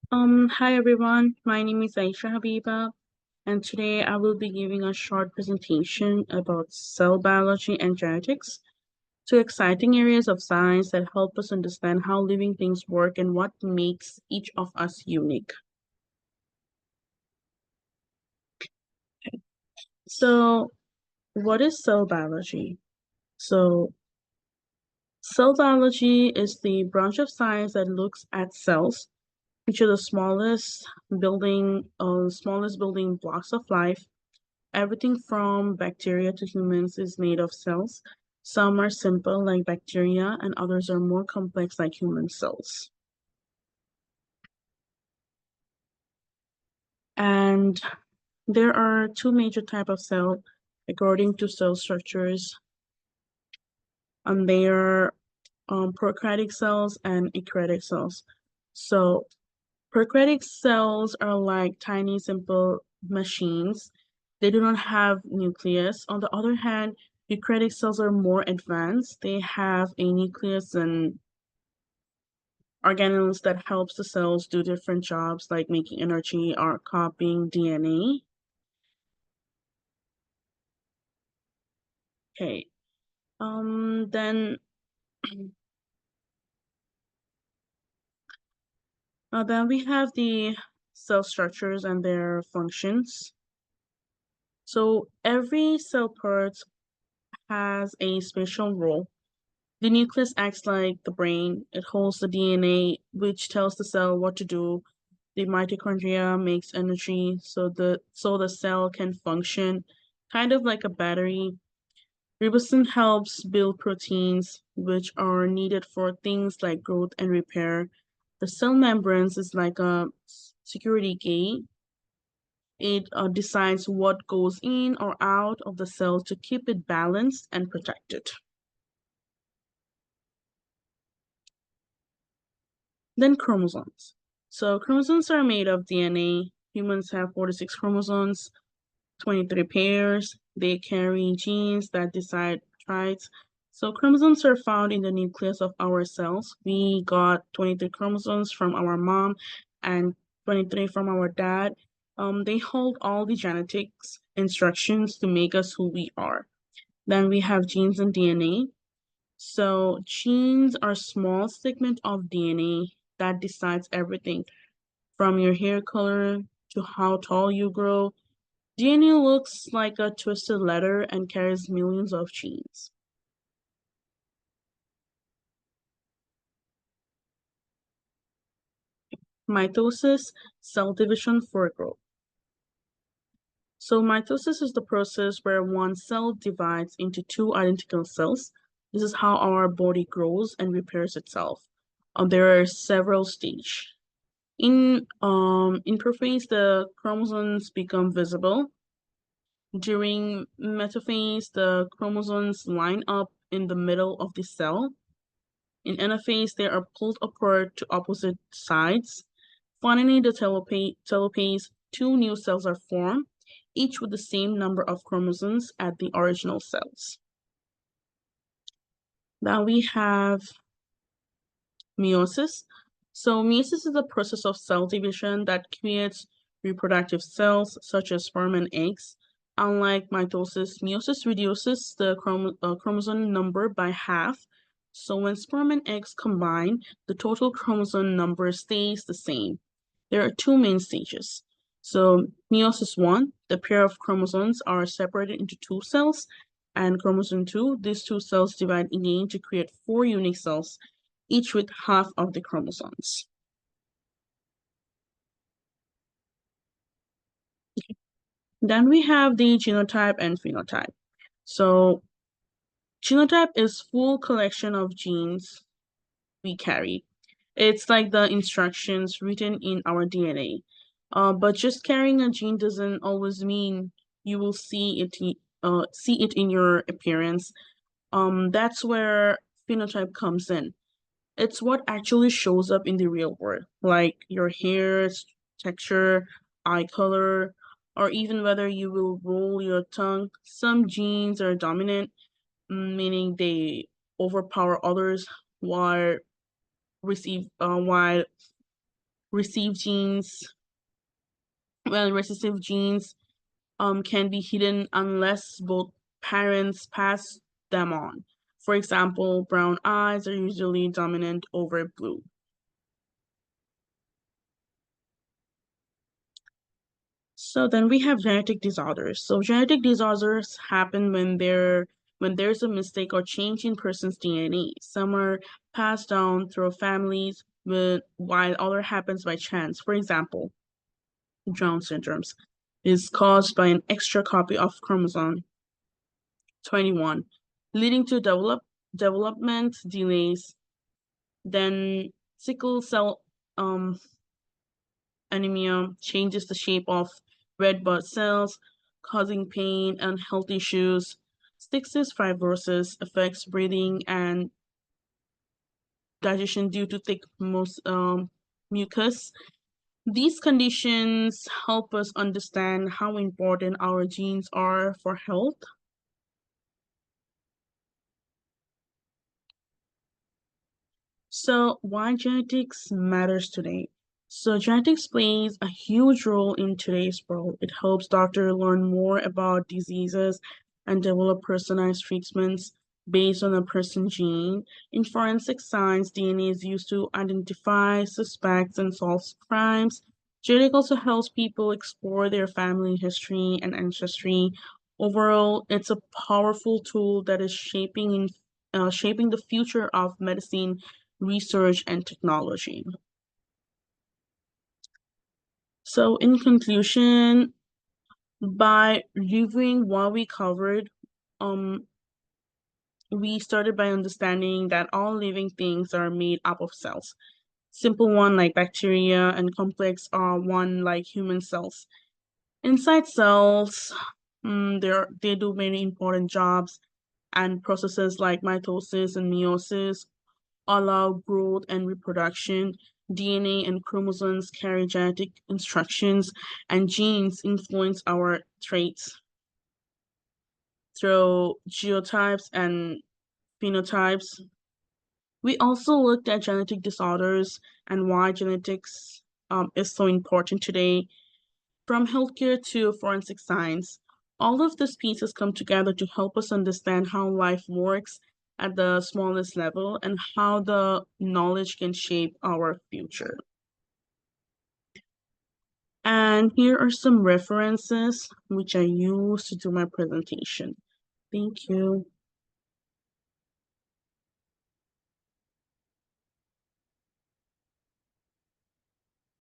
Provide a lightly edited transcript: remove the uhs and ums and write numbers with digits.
Hi everyone, my name is Ayesha Habiba, and today I will be giving a short presentation about cell biology and genetics, two exciting areas of science that help us understand how living things work and what makes each of us unique. So, what is cell biology? So, cell biology is the branch of science that looks at cells, which are the smallest building blocks of life. Everything from bacteria to humans is made of cells. Some are simple, like bacteria, and others are more complex, like human cells. And there are two major types of cell according to cell structures, and they are prokaryotic cells and eukaryotic cells. So prokaryotic cells are like tiny, simple machines. They do not have nucleus. On the other hand, eukaryotic cells are more advanced. They have a nucleus and organelles that helps the cells do different jobs like making energy or copying DNA. Okay. Then then we have the cell structures and their functions. So every cell part has a special role. The nucleus acts like the brain. It holds the DNA, which tells the cell what to do. The mitochondria makes energy so the cell can function, kind of like a battery. Ribosome helps build proteins, which are needed for things like growth and repair. The cell membranes is like a security gate. It decides what goes in or out of the cell to keep it balanced and protected. Then chromosomes. So chromosomes are made of DNA. Humans have 46 chromosomes, 23 pairs. They carry genes that decide traits. So chromosomes are found in the nucleus of our cells. We got 23 chromosomes from our mom and 23 from our dad. They hold all the genetics instructions to make us who we are. Then we have genes and DNA. So genes are small segment of DNA that decides everything from your hair color to how tall you grow. DNA looks like a twisted letter and carries millions of genes. Mitosis, cell division for growth. So mitosis is the process where one cell divides into two identical cells. This is how our body grows and repairs itself. There are several stages. In prophase, the chromosomes become visible. During metaphase, the chromosomes line up in the middle of the cell. In anaphase, they are pulled apart to opposite sides. Finally, the telophase, two new cells are formed, each with the same number of chromosomes as the original cells. Now we have meiosis. So meiosis is the process of cell division that creates reproductive cells such as sperm and eggs. Unlike mitosis, meiosis reduces the chromosome number by half. So when sperm and eggs combine, the total chromosome number stays the same. There are two main stages. So meiosis 1, the pair of chromosomes are separated into two cells, and chromosome 2, these two cells divide again to create four unique cells each with half of the chromosomes. Then we have the genotype and phenotype. So genotype is full collection of genes we carry. It's like the instructions written in our DNA. But just carrying a gene doesn't always mean you will see it in your appearance. That's where phenotype comes in. It's what actually shows up in the real world, like your hair texture, eye color, or even whether you will roll your tongue. Some genes are dominant, meaning they overpower others, while receive while receive genes, recessive genes can be hidden unless both parents pass them on. For example, brown eyes are usually dominant over blue. So then we have genetic disorders. So genetic disorders happen when there's a mistake or change in person's DNA. Some are passed down through families, while other happens by chance. For example, Down syndromes is caused by an extra copy of chromosome 21, leading to development delays. Then sickle cell anemia changes the shape of red blood cells, causing pain and health issues. Cystic fibrosis affects breathing and digestion due to thick mucus. These conditions help us understand how important our genes are for health. So, why genetics matters today? So, genetics plays a huge role in today's world. It helps doctors learn more about diseases and develop personalized treatments based on a person's gene. In forensic science, DNA is used to identify suspects and solve crimes. Genetics also helps people explore their family history and ancestry. Overall, it's a powerful tool that is shaping the future of medicine research, and technology. So, in conclusion, by reviewing what we covered, um, we started by understanding that all living things are made up of cells. Simple one like bacteria and complex are one like human cells. Inside cells, they do many important jobs and processes like mitosis and meiosis allow growth and reproduction. DNA and chromosomes carry genetic instructions, and genes influence our traits through genotypes and phenotypes. We also looked at genetic disorders and why genetics is so important today, from healthcare to forensic science. All of these pieces come together to help us understand how life works at the smallest level and how the knowledge can shape our future. And here are some references which I used to do my presentation. Thank you.